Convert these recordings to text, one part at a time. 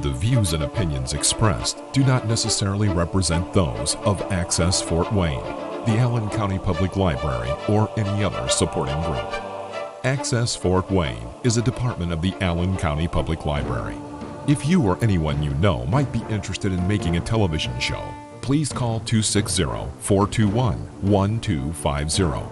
The views and opinions expressed do not necessarily represent those of Access Fort Wayne, the Allen County Public Library, or any other supporting group. Access Fort Wayne is a department of the Allen County Public Library. If you or anyone you know might be interested in making a television show, please call 260-421-1250.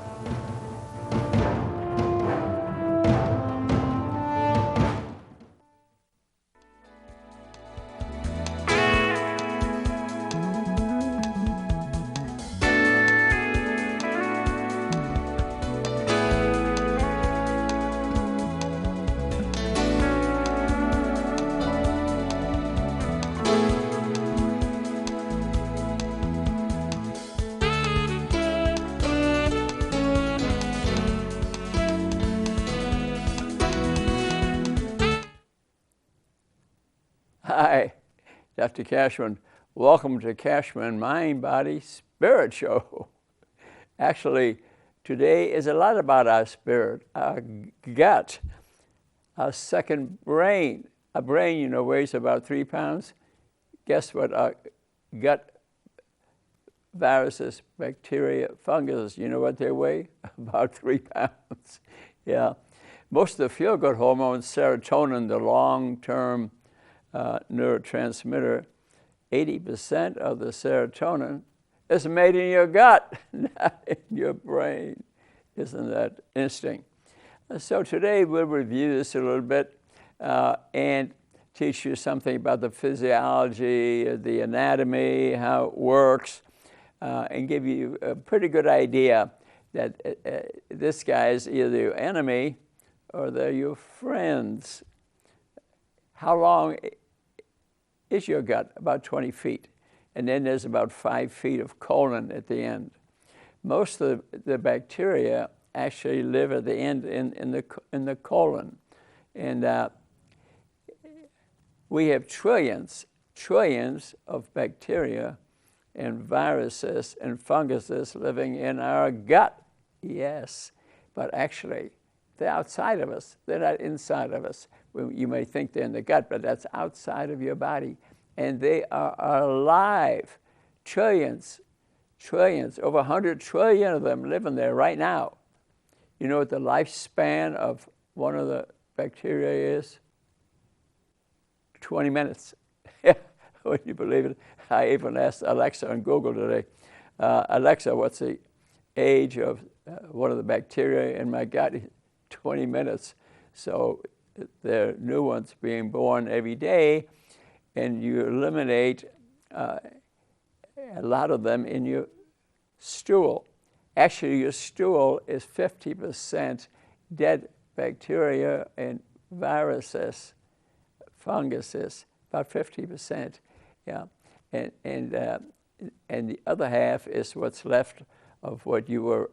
Hi, Dr. Cashman. Welcome to Cashman Mind, Body, Spirit Show. Actually, today is a lot about our spirit, our gut, our second brain. A brain, weighs about 3 pounds. Guess what our gut viruses, bacteria, fungus, you know what they weigh? About 3 pounds. Yeah. Most of the feel-good hormones, serotonin, the long-term neurotransmitter, 80% of the serotonin is made in your gut, not in your brain. Isn't that interesting? So today we'll review this a little bit and teach you something about the physiology, the anatomy, how it works, and give you a pretty good idea that this guy is either your enemy or they're your friends. How long is your gut? About 20 feet. And then there's about 5 feet of colon at the end. Most of the bacteria actually live at the end in the colon. And we have trillions of bacteria and viruses and funguses living in our gut. Yes, but actually they're outside of us. They're not inside of us. You may think they're in the gut, but that's outside of your body. And they are alive. Trillions, over 100 trillion of them living there right now. You know what the lifespan of one of the bacteria is? 20 minutes. Would you believe it? I even asked Alexa on Google today, Alexa, what's the age of one of the bacteria in my gut? 20 minutes. So there are new ones being born every day, and you eliminate a lot of them in your stool. Actually, your stool is 50% dead bacteria and viruses, funguses, about 50%. Yeah, and the other half is what's left of what you were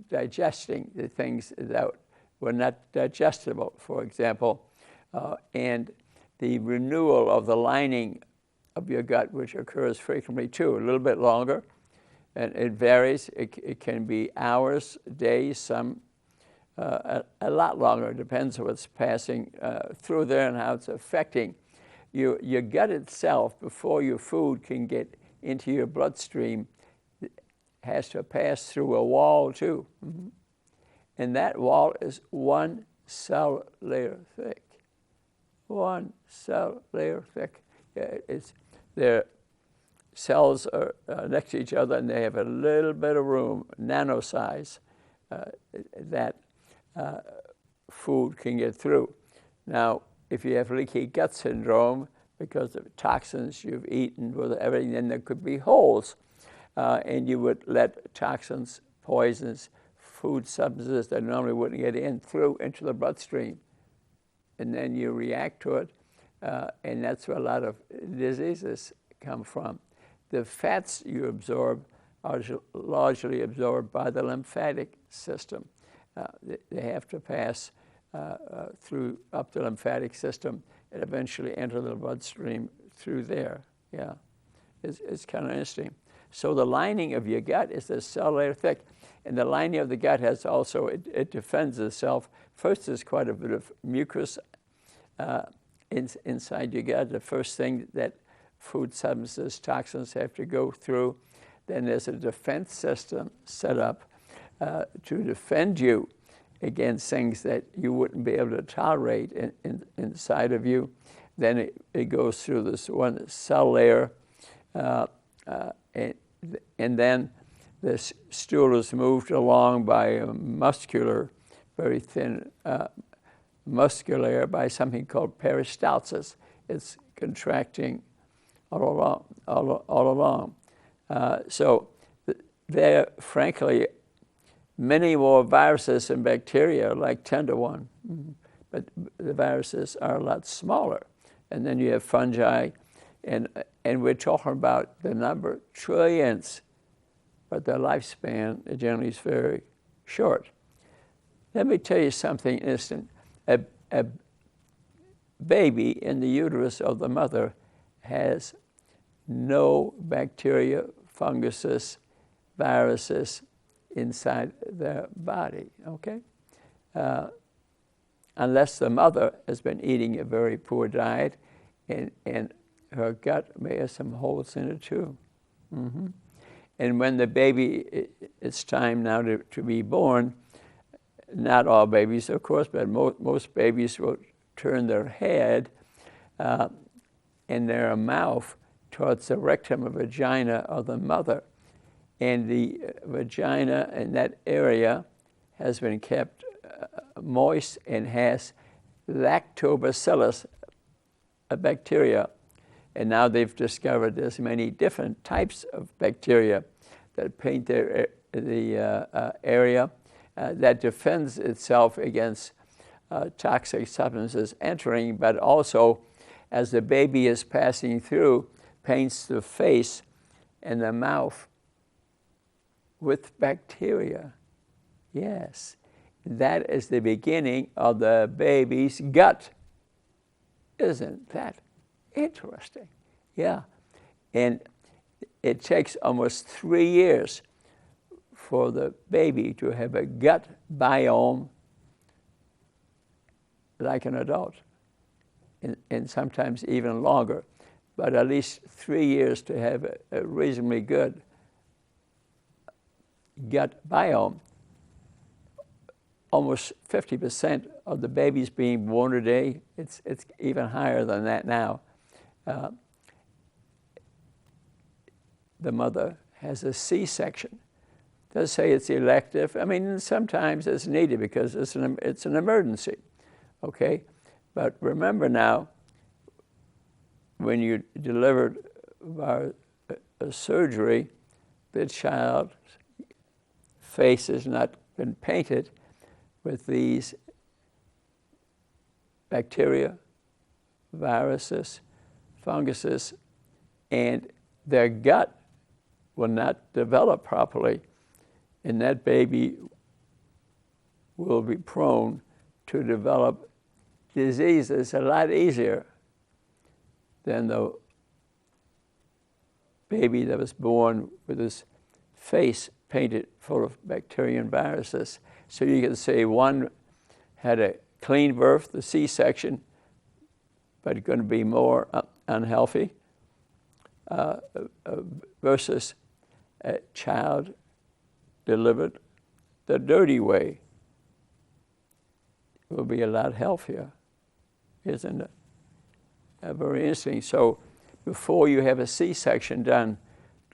digesting, the things that were not digestible, for example, and the renewal of the lining of your gut, which occurs frequently too, a little bit longer, and it varies. It can be hours, days, some a lot longer. It depends on what's passing through there and how it's affecting your gut itself. Before your food can get into your bloodstream, it has to pass through a wall too. Mm-hmm. And that wall is 1 cell layer thick. 1 cell layer thick. Their cells are next to each other, and they have a little bit of room, nano size, that food can get through. Now, if you have leaky gut syndrome because of toxins you've eaten with everything, then there could be holes, and you would let toxins, poisons, food substances that normally wouldn't get into the bloodstream. And then you react to it, and that's where a lot of diseases come from. The fats you absorb are largely absorbed by the lymphatic system. They have to pass through up the lymphatic system and eventually enter the bloodstream through there. Yeah, it's kind of interesting. So the lining of your gut is a cell layer thick. And the lining of the gut has also, it defends itself. First, there's quite a bit of mucus inside your gut. The first thing that food substances, toxins have to go through. Then there's a defense system set up to defend you against things that you wouldn't be able to tolerate inside of you. Then it goes through this one cell layer, and then the stool is moved along by a muscular, very thin muscular by something called peristalsis. It's contracting all along. So there, frankly, many more viruses and bacteria, like 10 to 1, but the viruses are a lot smaller. And then you have fungi, and we're talking about the number, trillions, but their lifespan generally is very short. Let me tell you something interesting. A baby in the uterus of the mother has no bacteria, funguses, viruses inside their body, okay? Unless the mother has been eating a very poor diet and her gut may have some holes in it too. And when the baby, it's time now to be born, not all babies, of course, but most babies will turn their head and their mouth towards the rectum or vagina of the mother. And the vagina in that area has been kept moist and has lactobacillus, a bacteria. And now they've discovered there's many different types of bacteria that paint the area that defends itself against toxic substances entering, but also, as the baby is passing through, paints the face and the mouth with bacteria. Yes, that is the beginning of the baby's gut. Isn't that interesting? Yeah. And it takes almost 3 years for the baby to have a gut biome like an adult, and sometimes even longer, but at least 3 years to have a reasonably good gut biome. Almost 50% of the babies being born today, it's even higher than that now. The mother has a C-section. Does say it's elective. I mean, sometimes it's needed because it's an emergency, okay? But remember now, when you delivered by a surgery, the child's face has not been painted with these bacteria, viruses, funguses, and their gut will not develop properly, and that baby will be prone to develop diseases a lot easier than the baby that was born with his face painted full of bacteria and viruses. So you can say one had a clean birth, the C-section, but going to be more unhealthy, versus a child delivered the dirty way will be a lot healthier, isn't it? Very interesting. So before you have a C-section done,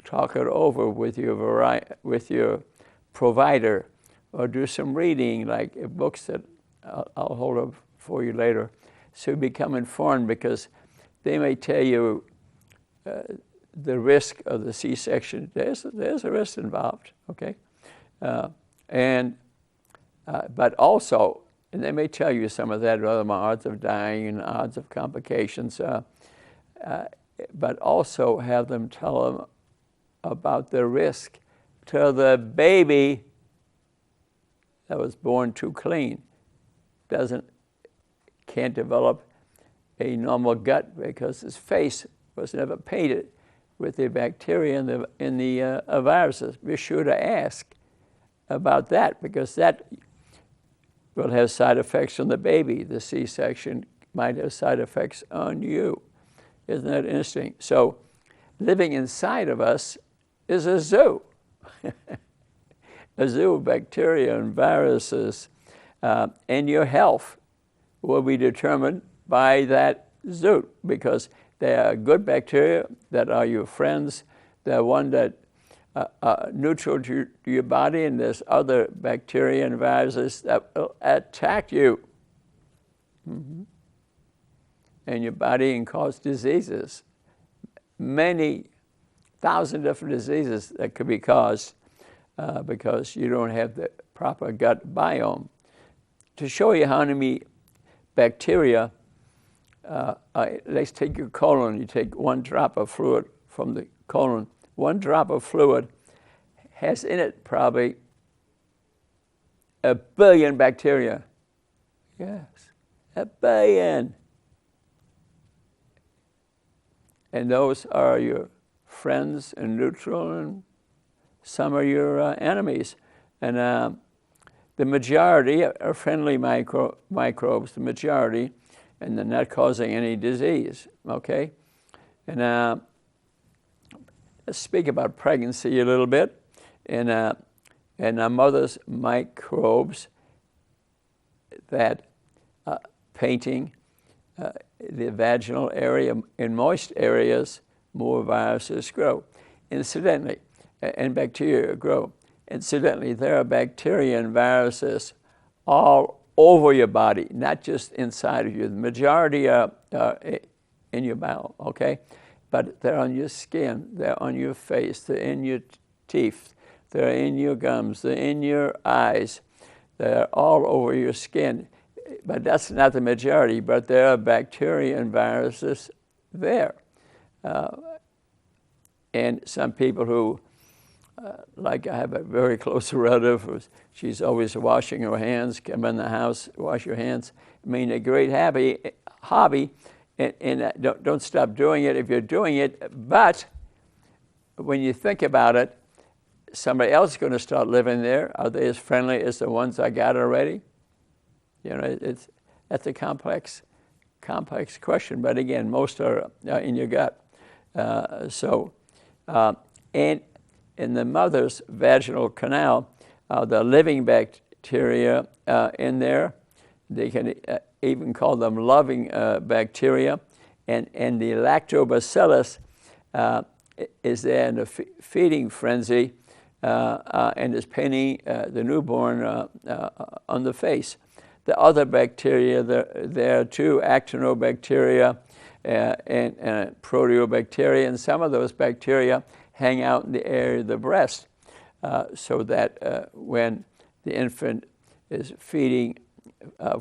talk it over with your provider, or do some reading, like books that I'll hold up for you later, so you become informed, because they may tell you the risk of the C-section. There's a risk involved, okay? But also, and they may tell you some of that, odds of dying and odds of complications, but also have them tell them about the risk to the baby that was born too clean, can't develop a normal gut because his face was never painted with the bacteria and the viruses. Be sure to ask about that, because that will have side effects on the baby. The C-section might have side effects on you. Isn't that interesting? So living inside of us is a zoo. A zoo of bacteria and viruses, and your health will be determined by that zoo, because there are good bacteria that are your friends. There are one that are neutral to your body, and there's other bacteria and viruses that will attack you and your body and cause diseases. Many thousand different diseases that could be caused because you don't have the proper gut biome. To show you how many bacteria, let's take your colon. You take 1 drop of fluid from the colon. 1 drop of fluid has in it probably 1 billion bacteria. Yes, 1 billion. And those are your friends and neutral, and some are your enemies. And the majority are friendly microbes, the majority, and they're not causing any disease, okay? And let's speak about pregnancy a little bit. And a mother's microbes that painting the vaginal area, in moist areas, more viruses grow. Incidentally, and bacteria grow. Incidentally, there are bacteria and viruses all over your body, not just inside of you. The majority are in your bowel, okay? But they're on your skin, they're on your face, they're in your teeth, they're in your gums, they're in your eyes, they're all over your skin. But that's not the majority, but there are bacteria and viruses there. And some people who, like I have a very close relative, she's always washing her hands, come in the house, wash your hands. I mean, a great hobby, and don't stop doing it if you're doing it, but when you think about it, somebody else is going to start living there. Are they as friendly as the ones I got already? You know, that's a complex question, but again, most are in your gut. And in the mother's vaginal canal, the living bacteria in there, they can even call them loving bacteria, and the lactobacillus is there in a feeding frenzy and is painting the newborn on the face. The other bacteria there too, actinobacteria and proteobacteria, and some of those bacteria hang out in the area of the breast, so that when the infant is feeding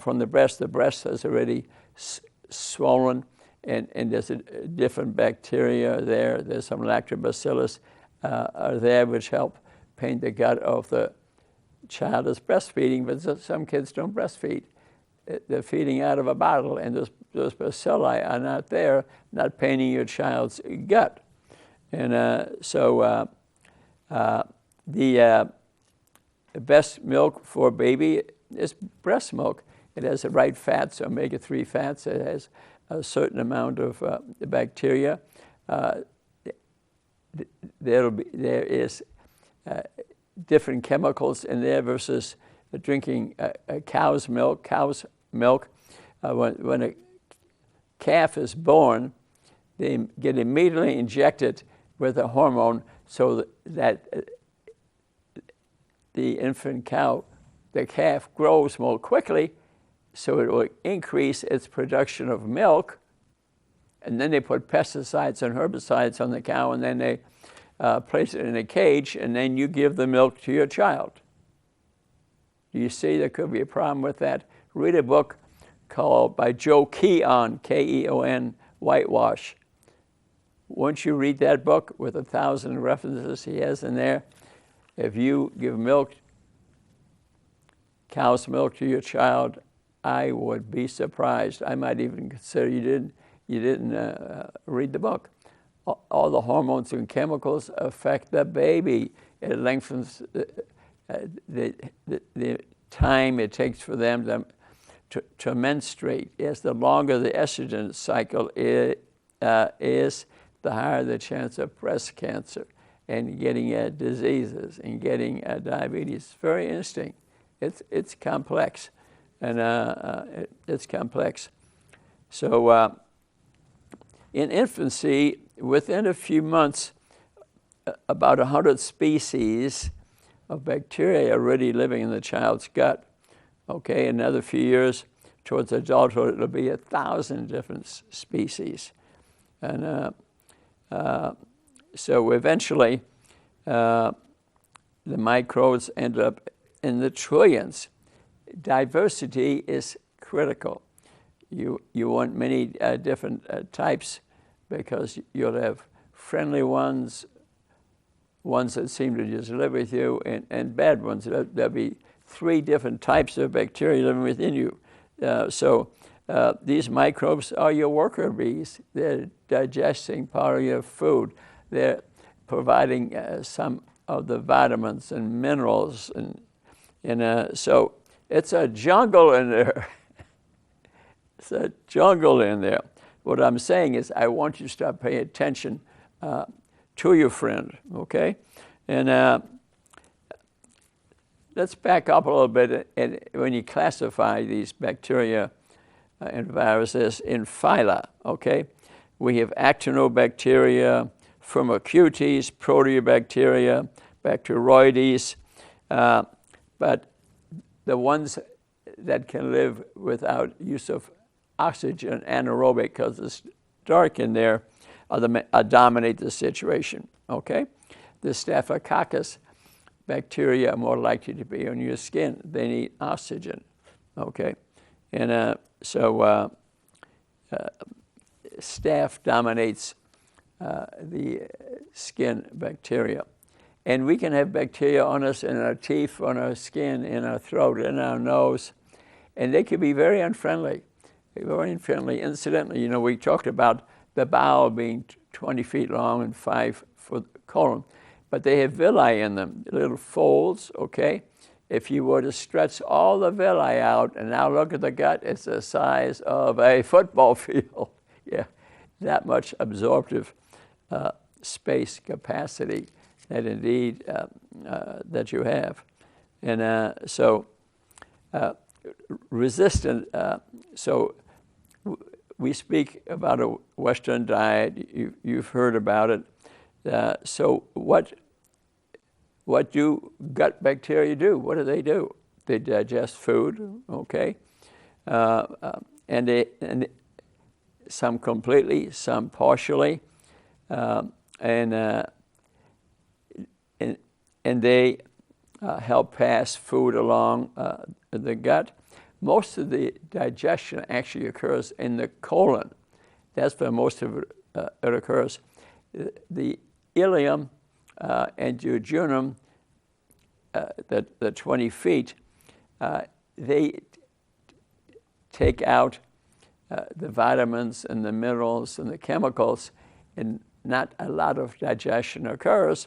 from the breast has already swollen, and there's a different bacteria there. There's some lactobacillus are there which help paint the gut of the child is breastfeeding, but some kids don't breastfeed. They're feeding out of a bottle, and those bacilli are not there, not painting your child's gut. And the best milk for a baby is breast milk. It has the right fats, omega-3 fats. It has a certain amount of bacteria. There is different chemicals in there versus drinking cow's milk. When a calf is born, they get immediately injected with a hormone so that the infant cow, the calf, grows more quickly, so it will increase its production of milk. And then they put pesticides and herbicides on the cow, and then they place it in a cage, and then you give the milk to your child. Do you see there could be a problem with that? Read a book called by Joe Keon, Keon, Whitewash. Once you read that book with 1,000 references he has in there, if you give cow's milk to your child, I would be surprised. I might even consider you didn't read the book. All the hormones and chemicals affect the baby. It lengthens the time it takes for them to menstruate. Yes, the longer the estrogen cycle is, the higher the chance of breast cancer and getting diseases and getting diabetes. Very interesting. It's complex, and it's complex. So in infancy, within a few months, about 100 species of bacteria are already living in the child's gut. Okay, another few years towards adulthood, it'll be 1,000 different species. And so eventually, the microbes end up in the trillions. Diversity is critical. You want many different types, because you'll have friendly ones that seem to just live with you, and bad ones. There'll be 3 different types of bacteria living within you. So these microbes are your worker bees. They're digesting part of your food. They're providing some of the vitamins and minerals, and so it's a jungle in there. It's a jungle in there. What I'm saying is, I want you to start paying attention to your friend, okay? And let's back up a little bit. And when you classify these bacteria and viruses in phyla, okay? We have actinobacteria, Firmicutes, Proteobacteria, Bacteroides, but the ones that can live without use of oxygen, anaerobic, because it's dark in there, dominate the situation, okay? The Staphylococcus bacteria are more likely to be on your skin. They need oxygen, okay? And so staph dominates the skin bacteria. And we can have bacteria on us in our teeth, on our skin, in our throat, in our nose, and they can be very unfriendly. Very unfriendly. Incidentally, we talked about the bowel being 20 feet long and 5 for the colon, but they have villi in them, little folds, okay? If you were to stretch all the villi out and now look at the gut, it's the size of a football field. Yeah, that much absorptive space capacity that indeed that you have. And so resistant, so we speak about a Western diet. You've heard about it. So what do gut bacteria do? What do? They digest food, okay? And some completely, some partially, and they help pass food along the gut. Most of the digestion actually occurs in the colon. That's where most of it occurs. The ileum and jejunum, the 20 feet, they take out the vitamins and the minerals and the chemicals, and not a lot of digestion occurs,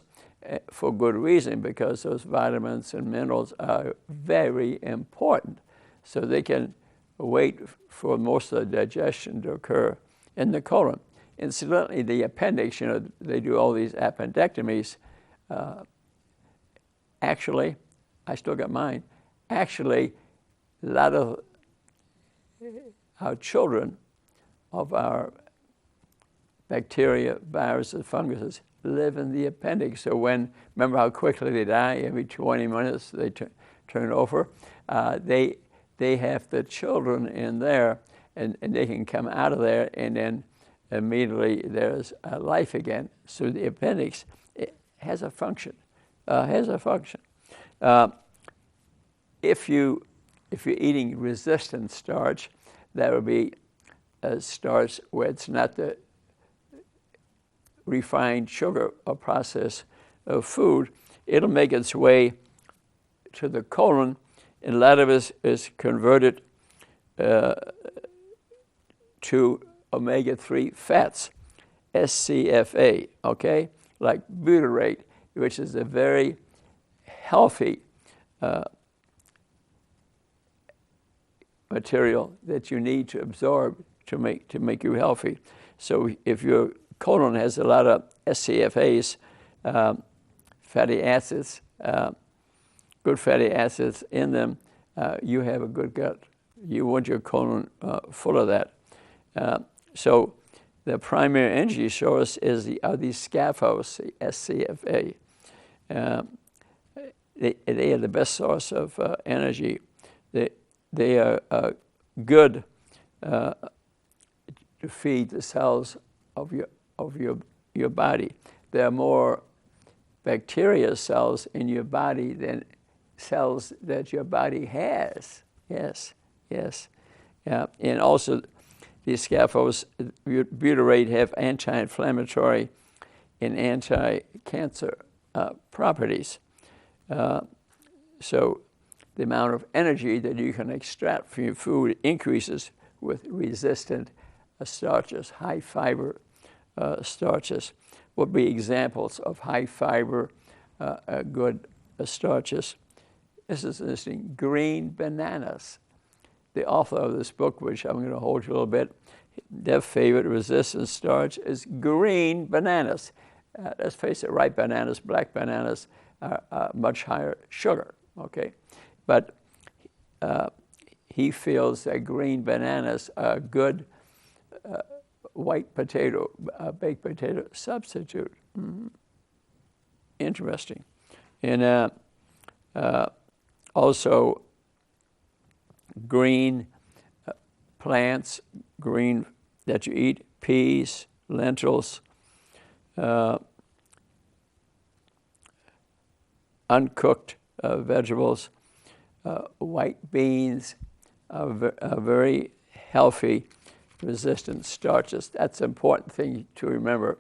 for good reason, because those vitamins and minerals are very important. So they can wait for most of the digestion to occur in the colon. Incidentally, the appendix, they do all these appendectomies. Actually, I still got mine. Actually, a lot of our children, of our bacteria, viruses, funguses, live in the appendix. So remember how quickly they die? Every 20 minutes they turn over. They have the children in there, and they can come out of there, and then immediately there's life again. So the appendix, it has a function. If you're eating resistant starch, that would be a starch where it's not the refined sugar or process of food. It'll make its way to the colon, and a lot of it is converted to omega-3 fats, SCFA, okay? Like butyrate, which is a very healthy material that you need to absorb to make you healthy. So if your colon has a lot of SCFAs, fatty acids, good fatty acids in them, you have a good gut. You want your colon full of that. So the primary energy source are these scaffolds, the SCFA. They are the best source of energy. They are good to feed the cells of your body. There are more bacteria cells in your body than cells that your body has. Yes. And also, these scaffolds, butyrate, have anti-inflammatory and anti-cancer properties. So the amount of energy that you can extract from your food increases with resistant starches. High fiber starches would be examples of high fiber good starches. This is interesting. Green bananas. The author of this book, which I'm going to hold you a little bit, their favorite resistant starch is green bananas. Let's face it, ripe bananas, black bananas are much higher sugar, okay? But he feels that green bananas are a good white potato, baked potato substitute. Mm-hmm. Interesting. And also green plants, green that you eat, peas, lentils, uncooked vegetables, white beans are very healthy, resistant starches. That's an important thing to remember.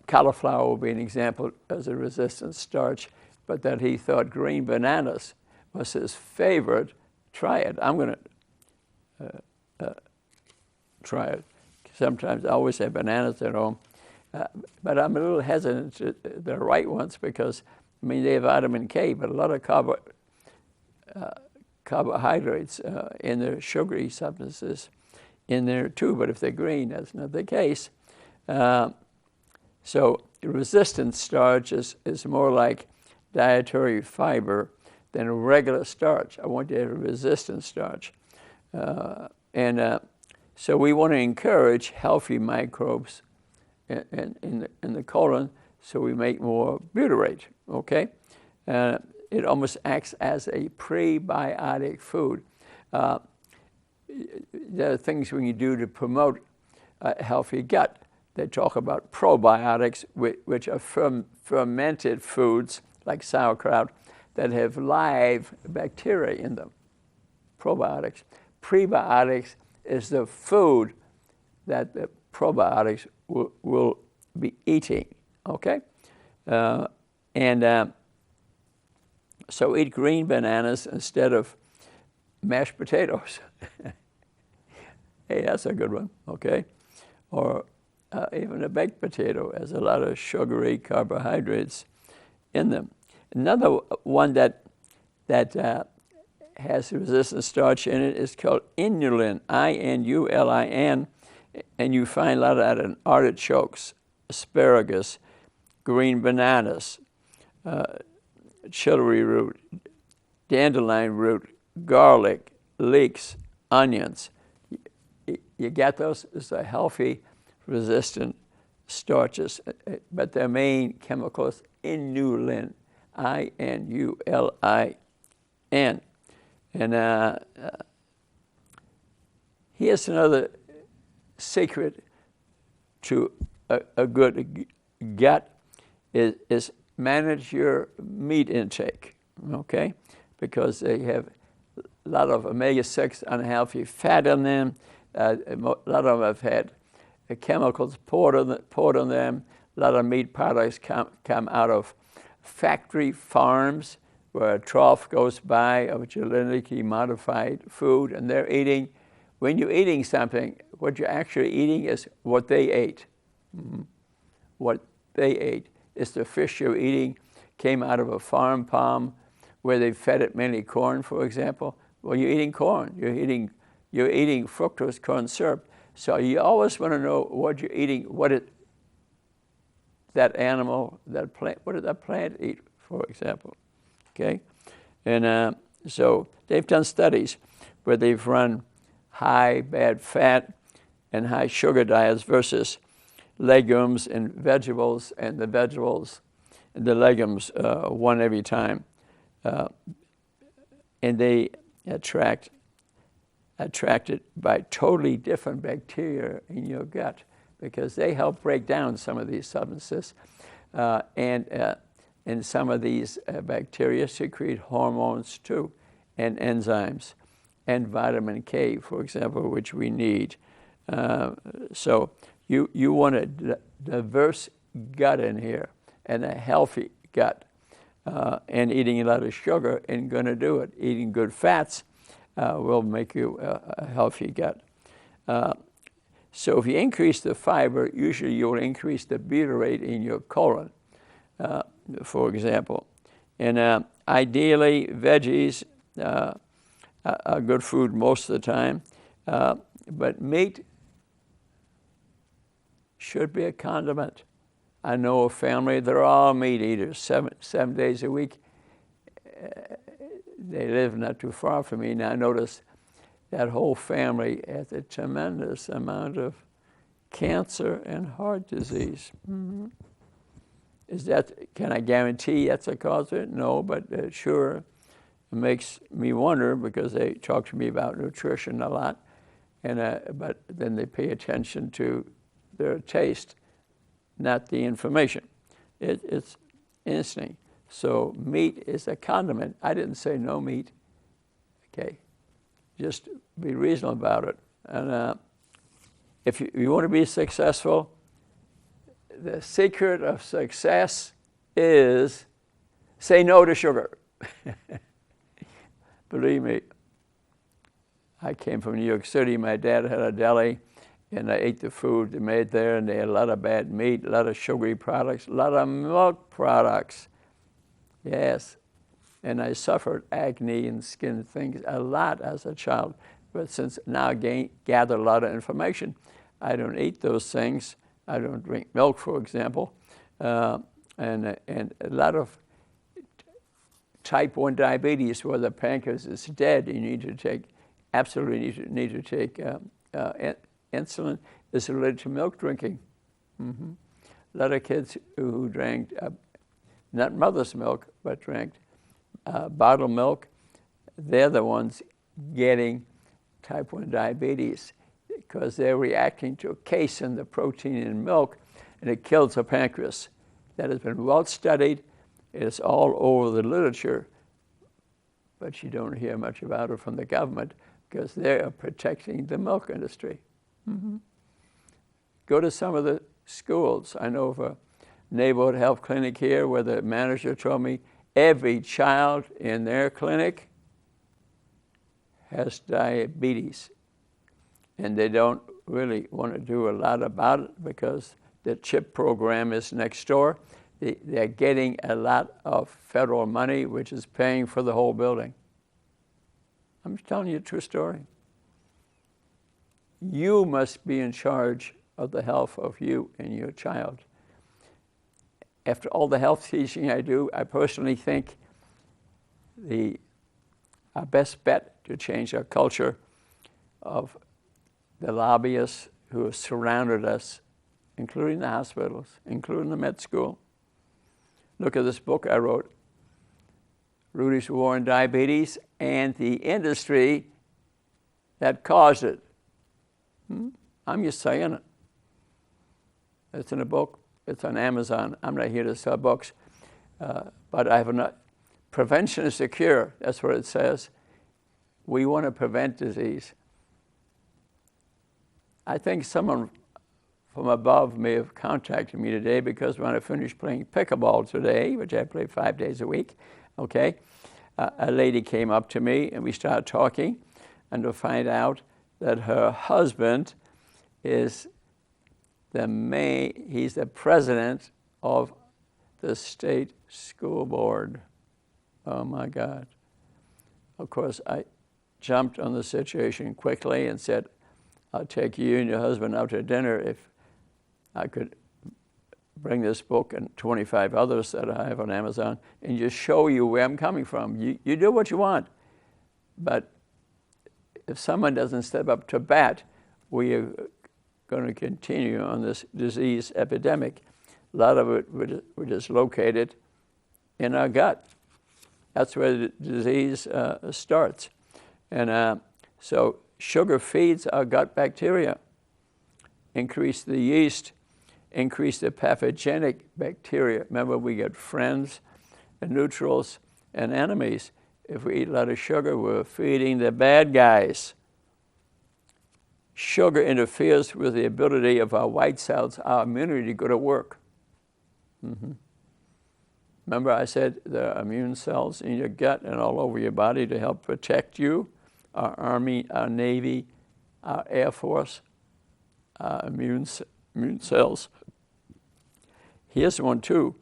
Cauliflower will be an example as a resistant starch, but that he thought green bananas was his favorite. Try it. I'm going to try it. Sometimes I always have bananas at home, but I'm a little hesitant to the right ones because, I mean, they have vitamin K, but a lot of carbohydrates in their sugary substances in there too. But if they're green, that's not the case. So resistant starch is more like dietary fiber than a regular starch. I want to have a resistant starch. So we want to encourage healthy microbes in the colon, so we make more butyrate, okay? It almost acts as a prebiotic food. There are things we can do to promote a healthy gut. They talk about probiotics, which are fermented foods like sauerkraut that have live bacteria in them. Probiotics. Prebiotics is the food that the probiotics will be eating, okay? So eat green bananas instead of mashed potatoes. Hey, that's a good one, okay? Or even a baked potato has a lot of sugary carbohydrates in them. Another one that has resistant starch in it is called inulin, I-N-U-L-I-N, and you find a lot of that in artichokes, asparagus, green bananas, celery root, dandelion root, garlic, leeks, onions. You get those? It's a healthy, resistant starches, but their main chemical is inulin, I-N-U-L-I-N. And here's another secret to a good gut is manage your meat intake, okay? Because they have a lot of omega-6 unhealthy fat in them. A lot of them have had chemicals poured on them. A lot of meat products come out of factory farms where a trough goes by of genetically modified food, and they're eating. When you're eating something, what you're actually eating is what they ate. Mm-hmm. What they ate is the fish you're eating came out of a farm pond where they fed it mainly corn, for example. Well, you're eating corn. You're eating fructose corn syrup. So you always want to know what you're eating. That animal, that plant, what did that plant eat, for example? Okay, and so they've done studies where they've run high bad fat and high sugar diets versus legumes and vegetables, and the vegetables and the legumes won every time, and they attracted by totally different bacteria in your gut, because they help break down some of these substances, and some of these bacteria secrete hormones too, and enzymes, and vitamin K, for example, which we need. So you want a diverse gut in here, and a healthy gut, and eating a lot of sugar ain't going to do it. Eating good fats will make you a healthy gut. So if you increase the fiber, usually you'll increase the butyrate in your colon, for example. And ideally, veggies are good food most of the time, but meat should be a condiment. I know a family, they're all meat eaters, seven days a week. They live not too far from me, and I noticed that whole family has a tremendous amount of cancer and heart disease. Mm-hmm. Can I guarantee that's a cause of it? No, but sure, it makes me wonder, because they talk to me about nutrition a lot, and but then they pay attention to their taste, not the information. It's interesting. So meat is a condiment. I didn't say no meat. Okay, just be reasonable about it. And if you want to be successful, the secret of success is say no to sugar. Believe me, I came from New York City. My dad had a deli, and I ate the food they made there, and they had a lot of bad meat, a lot of sugary products, a lot of milk products. Yes, and I suffered acne and skin things a lot as a child. But since now I gather a lot of information, I don't eat those things. I don't drink milk, for example, and a lot of type 1 diabetes, where the pancreas is dead. You need to take, absolutely need to take insulin, is related to milk drinking. Mm-hmm. A lot of kids who drank not mother's milk, but drank bottled milk, they're the ones getting type 1 diabetes, because they're reacting to casein, the protein in milk, and it kills the pancreas. That has been well studied. It's all over the literature, but you don't hear much about it from the government, because they are protecting the milk industry. Mm-hmm. Go to some of the schools. I know of a neighborhood health clinic here where the manager told me every child in their clinic has diabetes, and they don't really want to do a lot about it because the CHIP program is next door. They're getting a lot of federal money, which is paying for the whole building. I'm telling you a true story. You must be in charge of the health of you and your child. After all the health teaching I do, I personally think our best bet to change our culture of the lobbyists who have surrounded us, including the hospitals, including the med school. Look at this book I wrote, Rudy's War on Diabetes and the Industry That Caused It. I'm just saying it. It's in a book. It's on Amazon. I'm not here to sell books, but I have enough. Prevention is the cure. That's what it says. We want to prevent disease. I think someone from above may have contacted me today, because when I finished playing pickleball today, which I play 5 days a week, okay, a lady came up to me and we started talking, and to find out that her husband is he's the president of the state school board. Oh my God. Of course, I jumped on the situation quickly and said, I'll take you and your husband out to dinner if I could bring this book and 25 others that I have on Amazon and just show you where I'm coming from. You do what you want. But if someone doesn't step up to bat, we are going to continue on this disease epidemic. A lot of it which is located in our gut. That's where the disease starts. And so sugar feeds our gut bacteria, increase the yeast, increase the pathogenic bacteria. Remember, we get friends and neutrals and enemies. If we eat a lot of sugar, we're feeding the bad guys. Sugar interferes with the ability of our white cells, our immunity, to go to work. Remember I said there are immune cells in your gut and all over your body to help protect you, our Army, our Navy, our Air Force, our immune cells. Here's one too.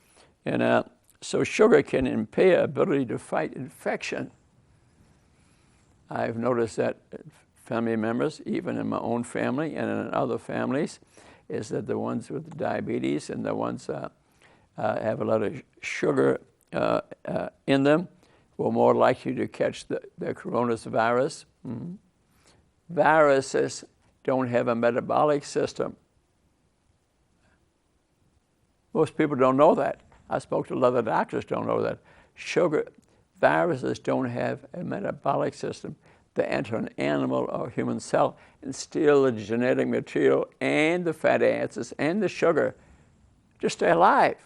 And so sugar can impair ability to fight infection. I've noticed that family members, even in my own family and in other families, is that the ones with diabetes and the ones have a lot of sugar in them were more likely to catch the coronavirus. Viruses don't have a metabolic system. Most people don't know that. I spoke to a lot of doctors don't know that. Viruses don't have a metabolic system. They enter an animal or human cell and steal the genetic material and the fatty acids and the sugar to stay alive.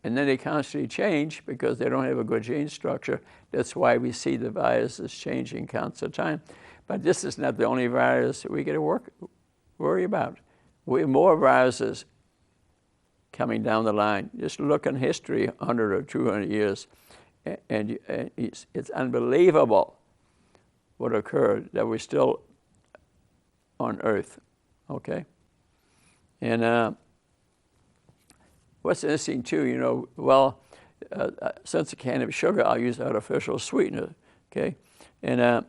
And then they constantly change because they don't have a good gene structure. That's why we see the viruses changing constant time. But this is not the only virus we got to worry about. We have more viruses coming down the line. Just look in history, 100 or 200 years, and it's unbelievable what occurred, that we're still on Earth, okay? And what's interesting too, since I can't have sugar, I'll use artificial sweetener, okay? And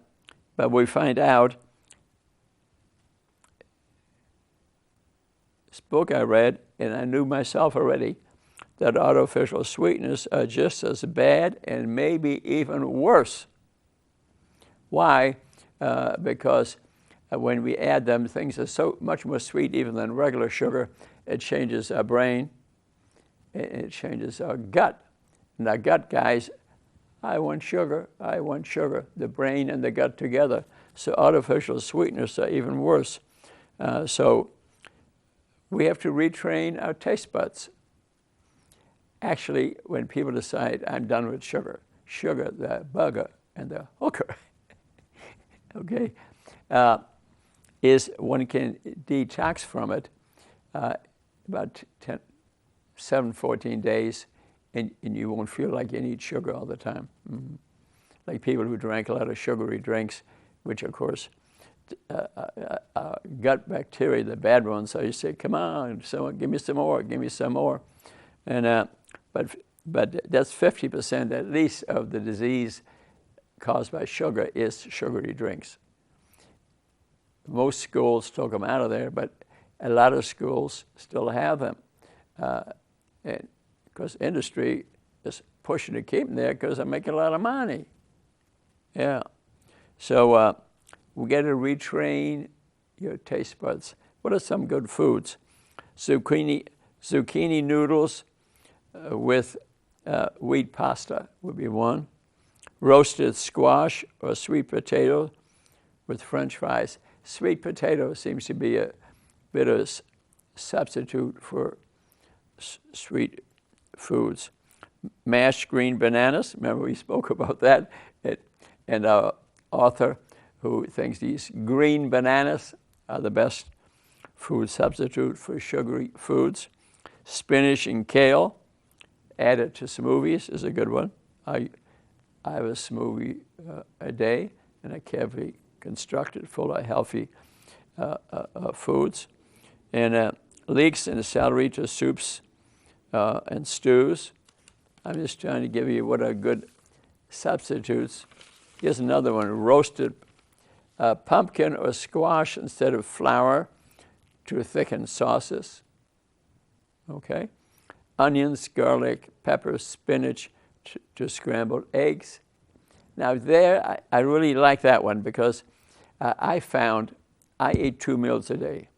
but we find out, this book I read, and I knew myself already, that artificial sweeteners are just as bad and maybe even worse. Why? Because when we add them, things are so much more sweet even than regular sugar. It changes our brain, it changes our gut. And our gut guys, I want sugar, the brain and the gut together. So artificial sweeteners are even worse. So we have to retrain our taste buds. Actually, when people decide, I'm done with sugar, the bugger and the hooker, okay, is one can detox from it about 14 days, and you won't feel like you need sugar all the time. Like people who drank a lot of sugary drinks, which of course, gut bacteria, the bad ones, so you say, come on, give me some more. And but that's 50% at least of the disease caused by sugar is sugary drinks. Most schools took them out of there, but a lot of schools still have them. And because industry is pushing to keep them there because they're making a lot of money. Yeah. So we got to retrain your taste buds. What are some good foods? Zucchini noodles with wheat pasta would be one. Roasted squash or sweet potato with French fries. Sweet potato seems to be a bit of a substitute for sweet foods. Mashed green bananas, remember we spoke about that, and our author who thinks these green bananas are the best food substitute for sugary foods. Spinach and kale, added to smoothies is a good one. I have a smoothie a day, and I carefully constructed full of healthy foods. And leeks and celery to soups and stews. I'm just trying to give you what are good substitutes. Here's another one, roasted pumpkin or squash instead of flour to thicken sauces. Okay? Onions, garlic, pepper, spinach to scrambled eggs. Now there, I really like that one because I found I eat 2 meals a day.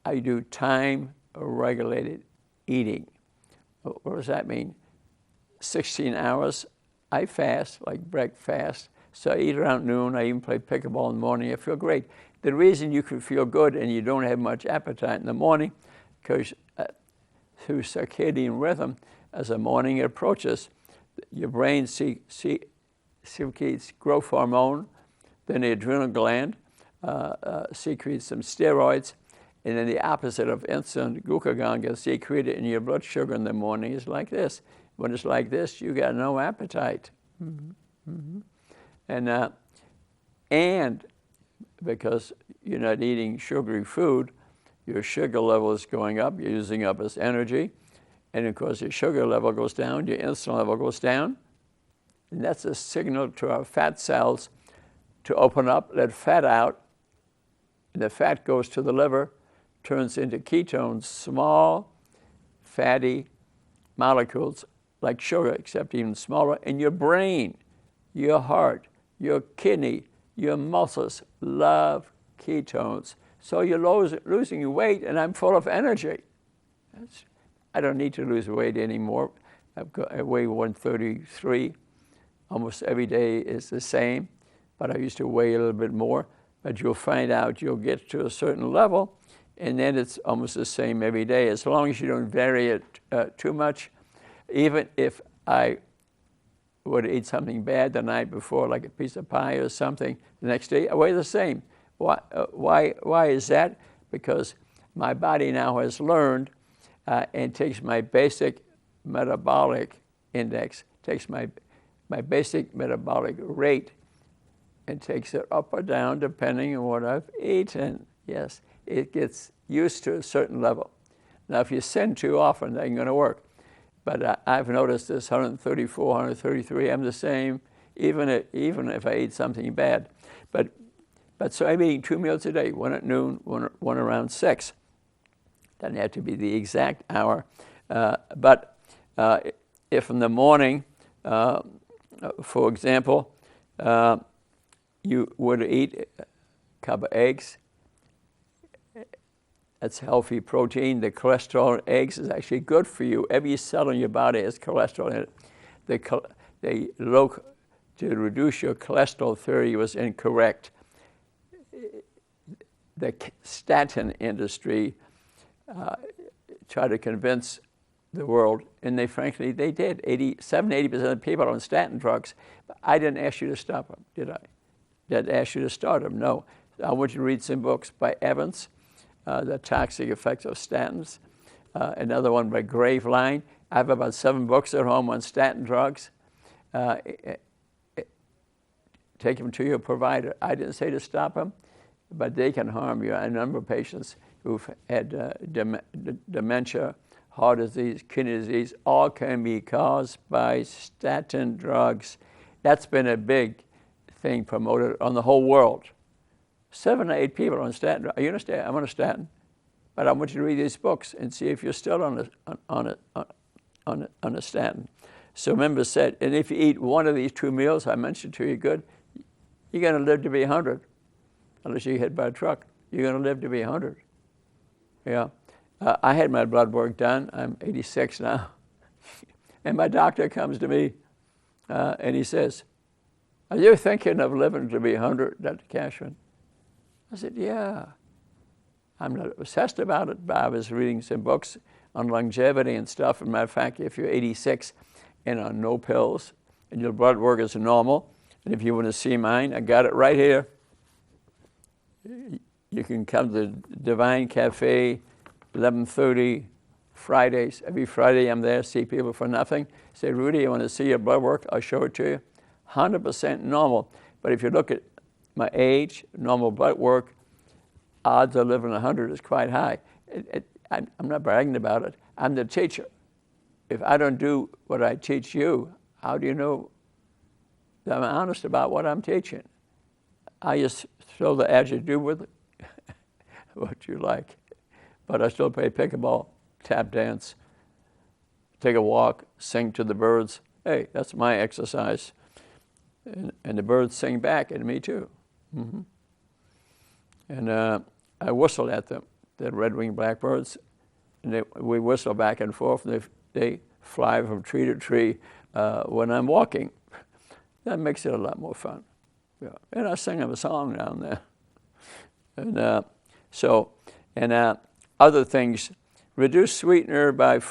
I do time-regulated eating. What does that mean? 16 hours, I fast, like breakfast. So I eat around noon. I even play pickleball in the morning. I feel great. The reason you can feel good and you don't have much appetite in the morning, because through circadian rhythm, as the morning approaches, your brain secretes growth hormone, then the adrenal gland secretes some steroids, and then the opposite of insulin, glucagon, gets secreted, and your blood sugar in the morning is like this. When it's like this, you got no appetite. Mm-hmm. And because you're not eating sugary food, your sugar level is going up, you're using up as energy, and of course your sugar level goes down, your insulin level goes down, and that's a signal to our fat cells to open up, let fat out, and the fat goes to the liver, turns into ketones, small, fatty molecules like sugar, except even smaller, and your brain, your heart, your kidney, your muscles love ketones. So you're losing your weight, and I'm full of energy. I don't need to lose weight anymore. I weigh 133. Almost every day is the same, but I used to weigh a little bit more. But you'll find out you'll get to a certain level, and then it's almost the same every day, as long as you don't vary it too much. Even if I would eat something bad the night before, like a piece of pie or something, the next day I weigh the same. Why is that? Because my body now has learned and takes my basic metabolic index, takes my basic metabolic rate, and takes it up or down depending on what I've eaten. Yes, it gets used to a certain level. Now, if you sin too often, that ain't going to work. But I've noticed this 134, 133, I'm the same, even if I eat something bad. But so I'm eating 2 meals a day, one at noon, one around 6. Doesn't have to be the exact hour. But if in the morning, for example, you were to eat a cup of eggs, that's healthy protein. The cholesterol in eggs is actually good for you. Every cell in your body has cholesterol in it. To reduce your cholesterol theory was incorrect. The statin industry tried to convince the world, and they did. 80% of people are on statin drugs. But I didn't ask you to stop them, did I? Did I ask you to start them? No. I want you to read some books by Evans, The Toxic Effects of Statins. Another one by Graveline. I have about 7 books at home on statin drugs. Take them to your provider. I didn't say to stop them, but they can harm you. A number of patients who've had dementia, heart disease, kidney disease, all can be caused by statin drugs. That's been a big thing promoted on the whole world. 7 or 8 people on statin. You understand? I'm on a statin, but I want you to read these books and see if you're still on a statin. So members said, and if you eat one of these 2 meals I mentioned to you, good, you're going to live to be 100, unless you get hit by a truck. You're going to live to be 100. Yeah. I had my blood work done. I'm 86 now. And my doctor comes to me and he says, "Are you thinking of living to be 100, Dr. Cashman?" I said, "Yeah." I'm not obsessed about it, but I was reading some books on longevity and stuff. As a matter of fact, if you're 86 and on no pills and your blood work is normal, and if you want to see mine, I got it right here. You can come to Divine Cafe, 11:30 Fridays. Every Friday I'm there, see people for nothing. Say, "Rudy, I want to see your blood work." I'll show it to you. 100% normal. But if you look at my age, normal blood work, odds of living 100 is quite high. I'm not bragging about it. I'm the teacher. If I don't do what I teach you, how do you know that I'm honest about what I'm teaching? I just throw the adjective with it, what you like. But I still play pickleball, tap dance, take a walk, sing to the birds. Hey, that's my exercise. And the birds sing back at me too. Mm-hmm. And I whistle at them, the red-winged blackbirds. And we whistle back and forth. And they fly from tree to tree when I'm walking. That makes it a lot more fun. Yeah. And I sing them a song down there. And other things, reduce sweetener by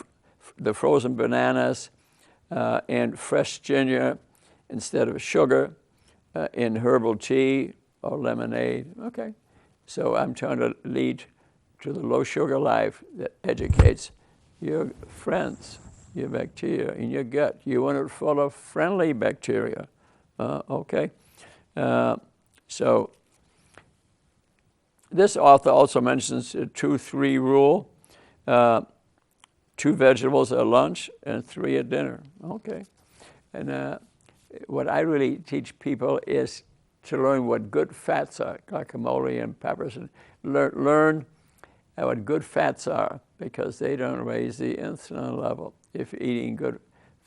the frozen bananas and fresh ginger instead of sugar in herbal tea or lemonade. Okay. So I'm trying to lead to the low sugar life that educates your friends, your bacteria in your gut. You want it full of friendly bacteria. Okay. So this author also mentions the 2-3 rule. 2 vegetables at lunch and 3 at dinner. Okay. And what I really teach people is to learn what good fats are, guacamole and peppers, and learn what good fats are, because they don't raise the insulin level. If you're eating good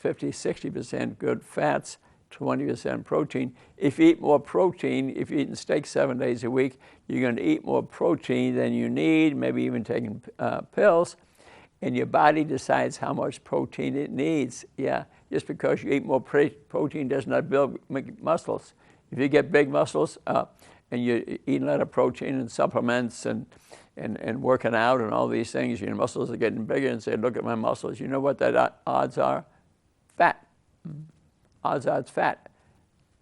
50-60% good fats, 20% protein. If you eat more protein, if you're eating steak 7 days a week, you're going to eat more protein than you need, maybe even taking pills, and your body decides how much protein it needs. Yeah, just because you eat more protein does not build muscles. If you get big muscles and you eat a lot of protein and supplements and working out and all these things, your muscles are getting bigger, and say, look at my muscles. You know what that odds are? Fat. Odds are it's fat.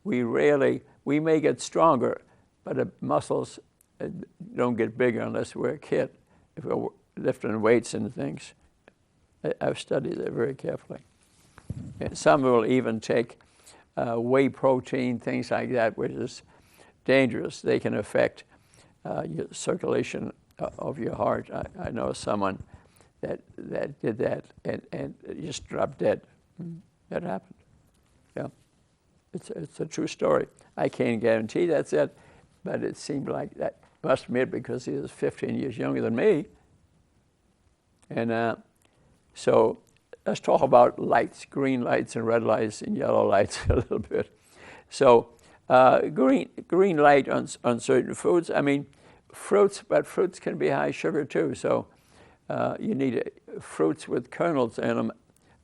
We may get stronger, but the muscles don't get bigger unless we're a kid, if we're lifting weights and things. I've studied that very carefully. And some will even take whey protein, things like that, which is dangerous. They can affect your circulation of your heart. I know someone that did that and just dropped dead. That happened. Yeah, it's a true story. I can't guarantee that's it, but it seemed like that must be it because he was 15 years younger than me. And so let's talk about lights, green lights and red lights and yellow lights a little bit. So green light on certain foods. I mean, fruits, but fruits can be high sugar too. So you need fruits with kernels in them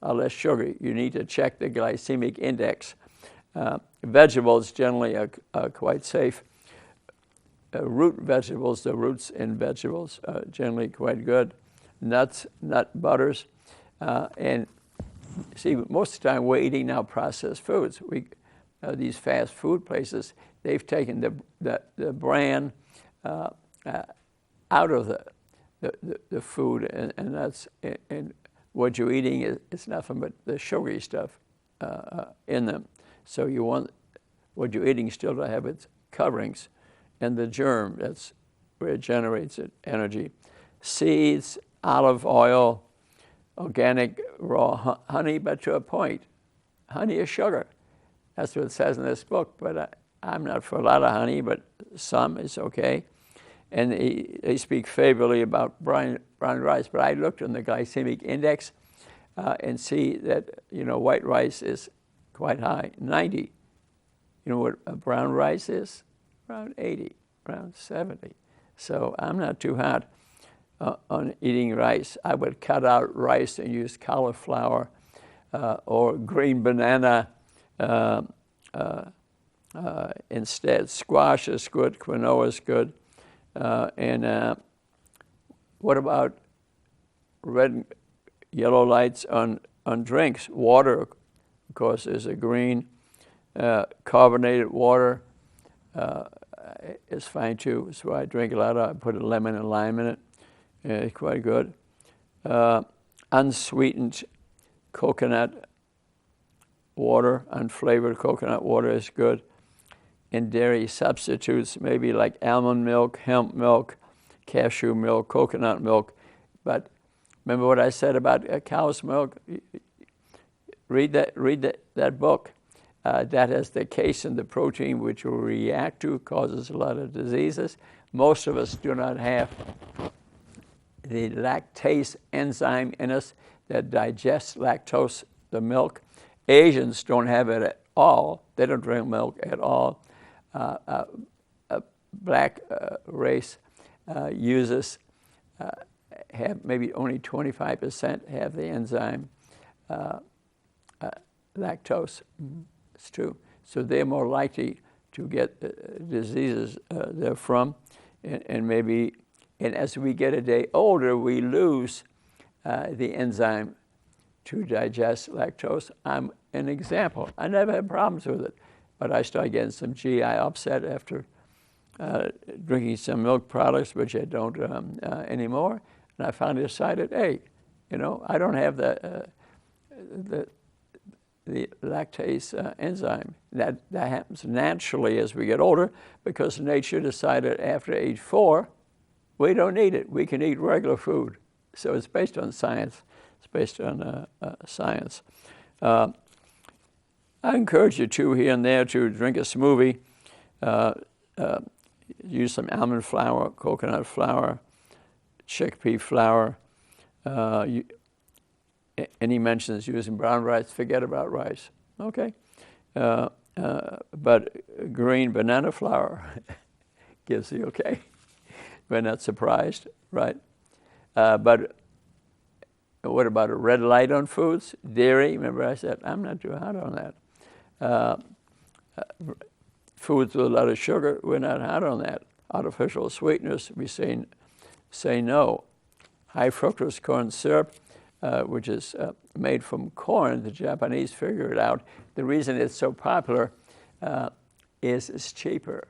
are less sugar. You need to check the glycemic index. Vegetables generally are quite safe. Root vegetables, the roots in vegetables are generally quite good. Nuts, nut butters. And see, most of the time we're eating now processed foods. These fast food places, they've taken the bran out of the food, and that's and what you're eating is nothing but the sugary stuff in them. So you want what you're eating still to have its coverings, and the germ, that's where it generates energy. Seeds, olive oil, organic raw honey, but to a point. Honey is sugar. That's what it says in this book, but I'm not for a lot of honey, but some is okay. And they speak favorably about brown rice, but I looked on the glycemic index and see that, white rice is quite high, 90. You know what brown rice is? Around 80, around 70. So I'm not too hot on eating rice. I would cut out rice and use cauliflower or green banana instead. Squash is good, quinoa is good. And what about red and yellow lights on drinks? Water, of course, is a green. Carbonated water is fine too. So I drink a lot of. I put a lemon and lime in it. It's quite good. Unsweetened coconut water, unflavored coconut water is good. And dairy substitutes, maybe like almond milk, hemp milk, cashew milk, coconut milk. But remember what I said about cow's milk? Read that book. that has the casein, the protein which will react to, causes a lot of diseases. Most of us do not have the lactase enzyme in us that digests lactose, the milk. Asians don't have it at all. They don't drink milk at all. Black race uses have maybe only 25% have the enzyme lactose. It's true. So they're more likely to get diseases therefrom, and as we get a day older, we lose the enzyme to digest lactose. I'm an example. I never had problems with it, but I started getting some GI upset after drinking some milk products, which I don't anymore. And I finally decided, hey, I don't have the lactase enzyme. That happens naturally as we get older, because nature decided after age 4, we don't need it. We can eat regular food. So it's based on science. It's based on science. I encourage you to, here and there, to drink a smoothie. Use some almond flour, coconut flour, chickpea flour. Any mentions using brown rice, forget about rice. Okay. But green banana flour gives you okay. We're not surprised, right? But what about a red light on foods? Dairy, remember I said, I'm not too hot on that. Foods with a lot of sugar, we're not hot on that. Artificial sweeteners, we say no. High fructose corn syrup, which is made from corn, the Japanese figured out. The reason it's so popular is it's cheaper.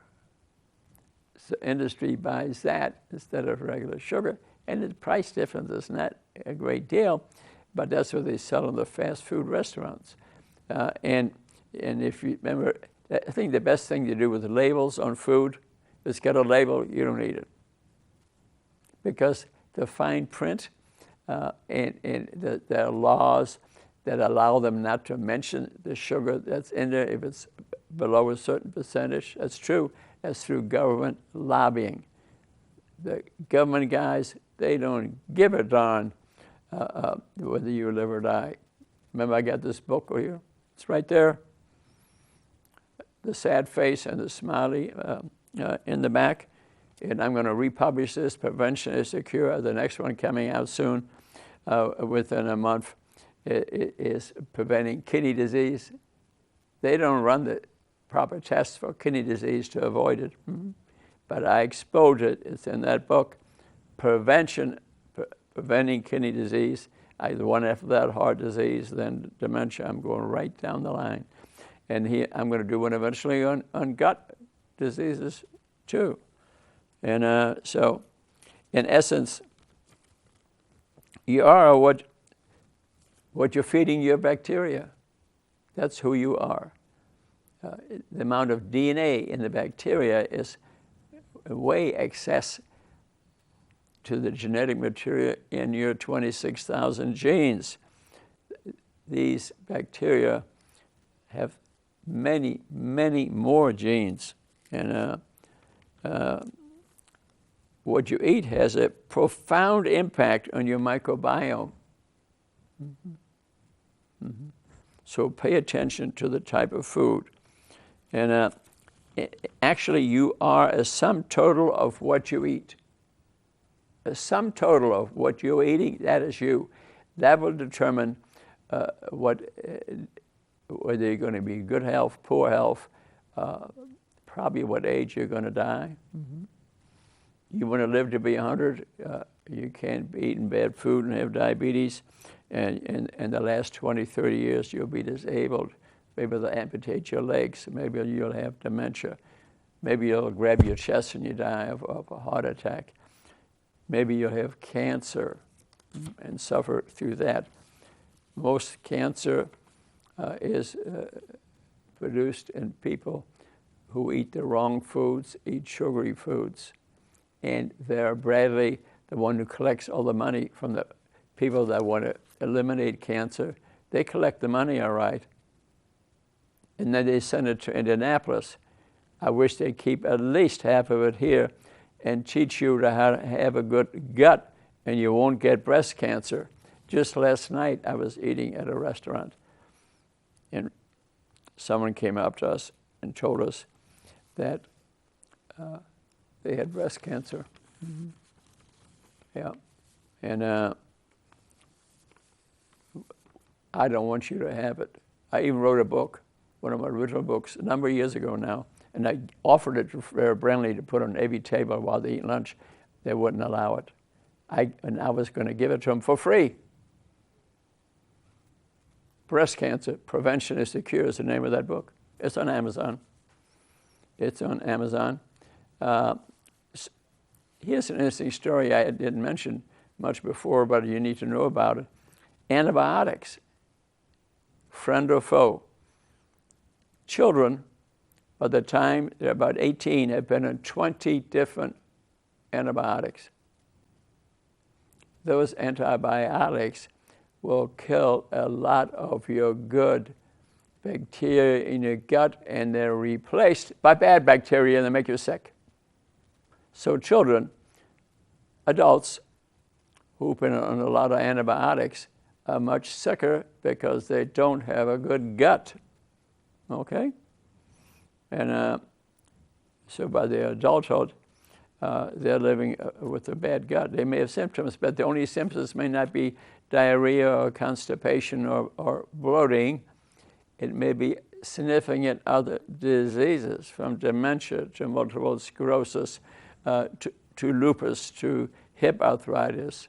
So industry buys that instead of regular sugar, and the price difference is not a great deal, but that's what they sell in the fast food restaurants. And if you remember, I think the best thing to do with the labels on food is get a label, you don't need it. Because the fine print and there are laws that allow them not to mention the sugar that's in there if it's below a certain percentage. That's true. That's through government lobbying. The government guys, they don't give a darn whether you live or die. Remember, I got this book with you? It's right there. The sad face and the smiley in the back. And I'm going to republish this. Prevention is the cure. The next one coming out soon, within a month, is preventing kidney disease. They don't run the proper tests for kidney disease to avoid it. Mm-hmm. But I exposed it. It's in that book. Preventing kidney disease. The one after that, heart disease, then dementia. I'm going right down the line. And I'm going to do one eventually on gut diseases too. And so, in essence, you are what you're feeding your bacteria. That's who you are. The amount of DNA in the bacteria is way excess to the genetic material in your 26,000 genes. These bacteria have many, many more genes. And what you eat has a profound impact on your microbiome. Mm-hmm. Mm-hmm. So pay attention to the type of food. And actually, you are a sum total of what you eat. A sum total of what you're eating, that is you. That will determine whether you're going to be good health, poor health, probably what age you're going to die. Mm-hmm. You want to live to be 100, you can't be eating bad food and have diabetes, and in the last 20, 30 years you'll be disabled. Maybe they'll amputate your legs, maybe you'll have dementia, maybe you'll grab your chest and you die of a heart attack. Maybe you'll have cancer and suffer through that. Most cancer is produced in people who eat the wrong foods, eat sugary foods. And they're Bradley, the one who collects all the money from the people that want to eliminate cancer. They collect the money, all right. and then they send it to Indianapolis. I wish they'd keep at least half of it here and teach you to how to have a good gut, and you won't get breast cancer. Just last night, I was eating at a restaurant, and someone came up to us and told us that they had breast cancer. Mm-hmm. Yeah, and I don't want you to have it. I even wrote a book, one of my original books, a number of years ago now, and I offered it to Farrah Brindley to put on every table while they eat lunch. They wouldn't allow it. And I was going to give it to them for free. Breast Cancer, Prevention is the Cure is the name of that book. It's on Amazon. It's on Amazon. Here's an interesting story I didn't mention much before, but you need to know about it. Antibiotics, friend or foe. Children, by the time they're about 18, have been on 20 different antibiotics. Those antibiotics will kill a lot of your good bacteria in your gut, and they're replaced by bad bacteria, and they make you sick. So children, adults who've been on a lot of antibiotics are much sicker because they don't have a good gut, okay? And so by their adulthood, they're living with a bad gut. They may have symptoms, but the only symptoms may not be diarrhea or constipation or bloating. It may be significant other diseases, from dementia to multiple sclerosis to lupus to hip arthritis.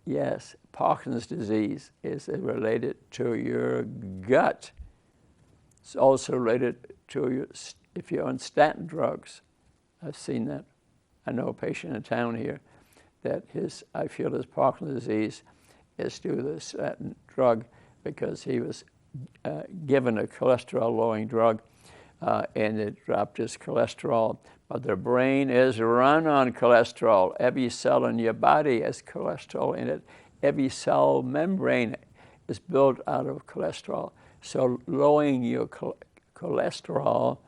Yes, Parkinson's disease is related to your gut. It's also related to your, if you're on statin drugs. I've seen that. I know a patient in town here that I feel his Parkinson's disease is due to the statin drug because he was given a cholesterol-lowering drug and it dropped his cholesterol. But the brain is run on cholesterol. Every cell in your body has cholesterol in it. Every cell membrane is built out of cholesterol. So lowering your cholesterol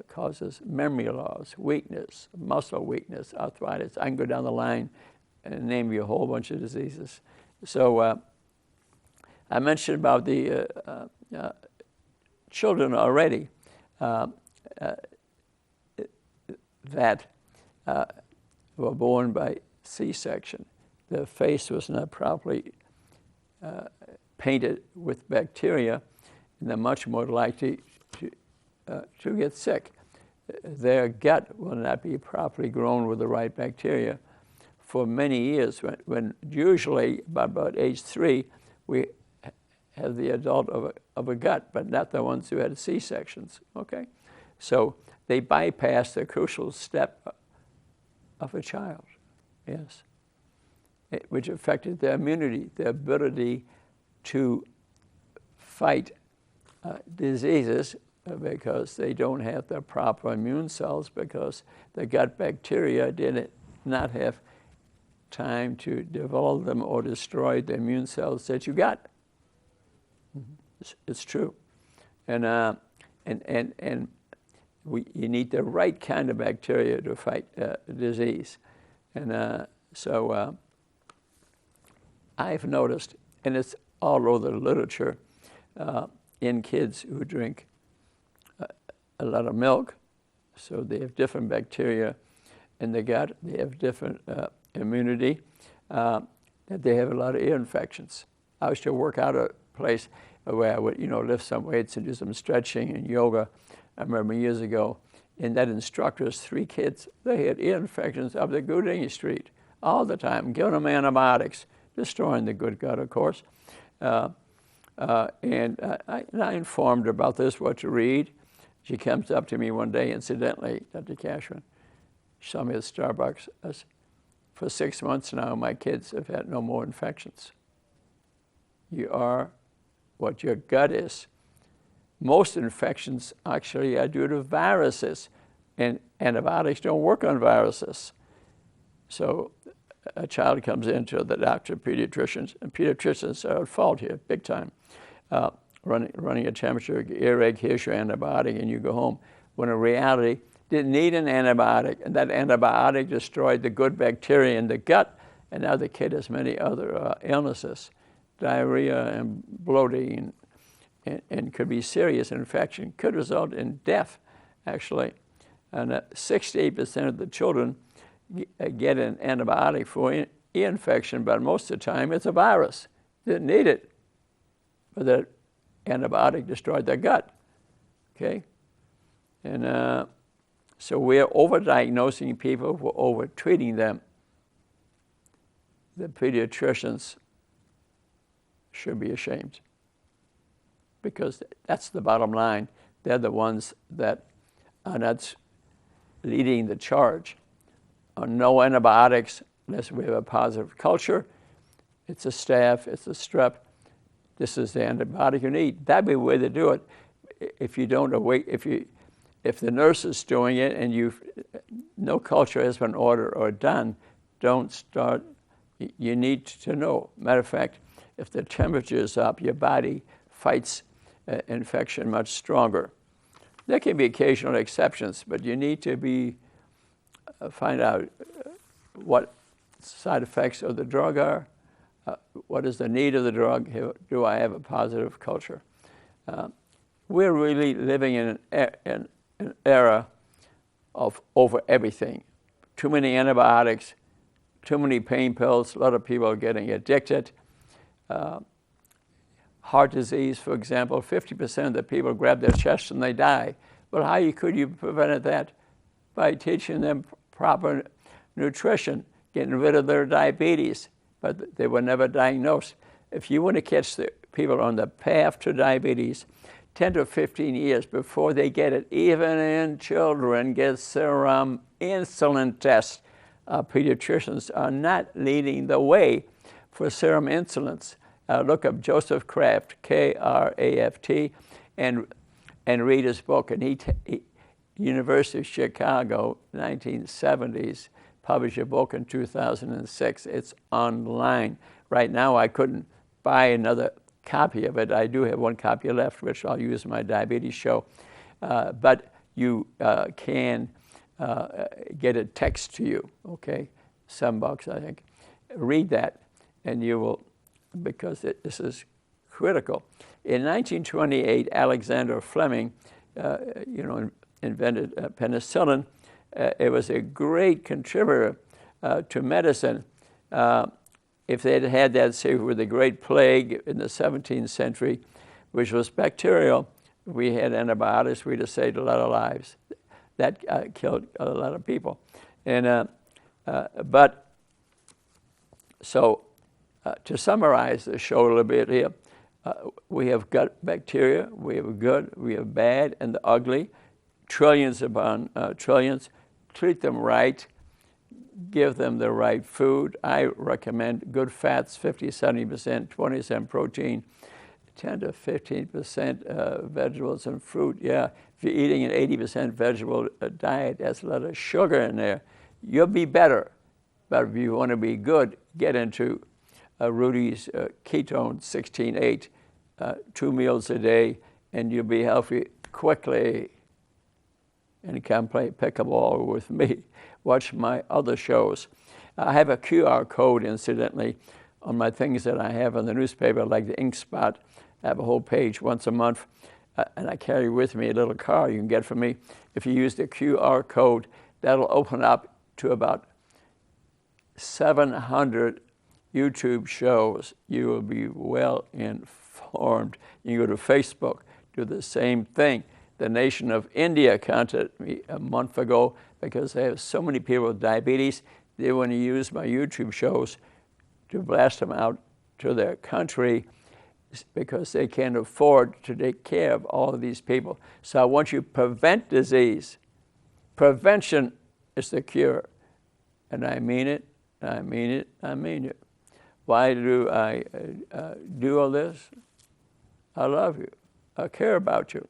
causes memory loss, weakness, muscle weakness, arthritis. I can go down the line and name you a whole bunch of diseases. So I mentioned about the children already that were born by C-section. Their face was not properly painted with bacteria, and they're much more likely to get sick. Their gut will not be properly grown with the right bacteria for many years, when usually by about age 3, we have the adult of a gut, but not the ones who had C-sections, okay? So they bypass the crucial step of a child, yes, which affected their immunity, their ability to fight diseases because they don't have the proper immune cells because the gut bacteria did not have time to develop them or destroy the immune cells that you got. It's true. And you need the right kind of bacteria to fight disease. And so I've noticed, and it's all over the literature, in kids who drink a lot of milk, so they have different bacteria in the gut, they have different immunity, that they have a lot of ear infections. I used to work out a place where I would, lift some weights and do some stretching and yoga. I remember years ago, and that instructor's 3 kids, they had ear infections up the Gooding Street all the time, giving them antibiotics, destroying the good gut, of course. And I informed her about this, what to read. She comes up to me one day, incidentally, Dr. Cashman, she saw me at Starbucks. For 6 months now, my kids have had no more infections. You are what your gut is. Most infections actually are due to viruses, and antibiotics don't work on viruses. So a child comes into the doctor, pediatricians, and pediatricians are at fault here, big time. running a temperature, earache, here's your antibiotic, and you go home. When in reality, didn't need an antibiotic, and that antibiotic destroyed the good bacteria in the gut, and now the kid has many other illnesses, diarrhea and bloating, and could be serious infection, could result in death, actually. And 68% of the children get an antibiotic for ear infection, but most of the time it's a virus. Didn't need it, but the antibiotic destroyed their gut, okay? And so we're overdiagnosing people, we're over-treating them. The pediatricians should be ashamed, because that's the bottom line. They're the ones that are not leading the charge. No antibiotics unless we have a positive culture. It's a staph, it's a strep. This is the antibiotic you need. That'd be the way to do it. If you don't await, if the nurse is doing it and no culture has been ordered or done, don't start. You need to know. Matter of fact, if the temperature is up, your body fights infection much stronger. There can be occasional exceptions, but you need to find out what side effects of the drug are, what is the need of the drug, do I have a positive culture? We're really living in an era of over everything. Too many antibiotics, too many pain pills, a lot of people are getting addicted. Heart disease, for example, 50% of the people grab their chest and they die. Well, how could you prevent that? By teaching them proper nutrition, getting rid of their diabetes, but they were never diagnosed. If you want to catch the people on the path to diabetes, 10 to 15 years before they get it, even in children, get serum insulin tests. Pediatricians are not leading the way for serum insulins. Look up Joseph Kraft, K-R-A-F-T, and read his book. And he University of Chicago, 1970s, published a book in 2006. It's online. Right now, I couldn't buy another copy of it. I do have one copy left, which I'll use in my diabetes show. But you can get a text to you, okay? $7, I think. Read that, and you will, because this is critical. In 1928, Alexander Fleming, invented penicillin. It was a great contributor to medicine. If they'd had that, say, with the Great Plague in the 17th century, which was bacterial, we had antibiotics, we'd have saved a lot of lives. That killed a lot of people. And to summarize the show a little bit here, we have gut bacteria, we have good, we have bad, and the ugly, trillions upon trillions. Treat them right, give them the right food. I recommend good fats, 50-70%, 20% protein, 10 to 15% vegetables and fruit. Yeah, if you're eating an 80% vegetable diet, that's a lot of sugar in there. You'll be better. But if you want to be good, get into Rudy's ketone 16-8, 2 meals a day, and you'll be healthy quickly. And come play pickleball with me. Watch my other shows. I have a QR code, incidentally, on my things that I have in the newspaper, like the Ink Spot. I have a whole page once a month, and I carry with me a little card you can get from me. If you use the QR code, that'll open up to about 700 YouTube shows. You will be well informed. You can go to Facebook, do the same thing. The nation of India contacted me a month ago because they have so many people with diabetes. They want to use my YouTube shows to blast them out to their country because they can't afford to take care of all of these people. So I want you to prevent disease. Prevention is the cure. And I mean it, I mean it, I mean it. Why do I do all this? I love you. I care about you.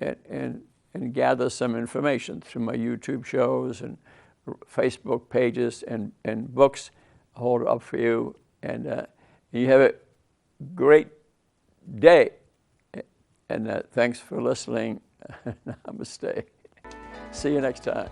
And gather some information through my YouTube shows and Facebook pages and books. I hold it up for you, and you have a great day. And thanks for listening. Namaste. See you next time.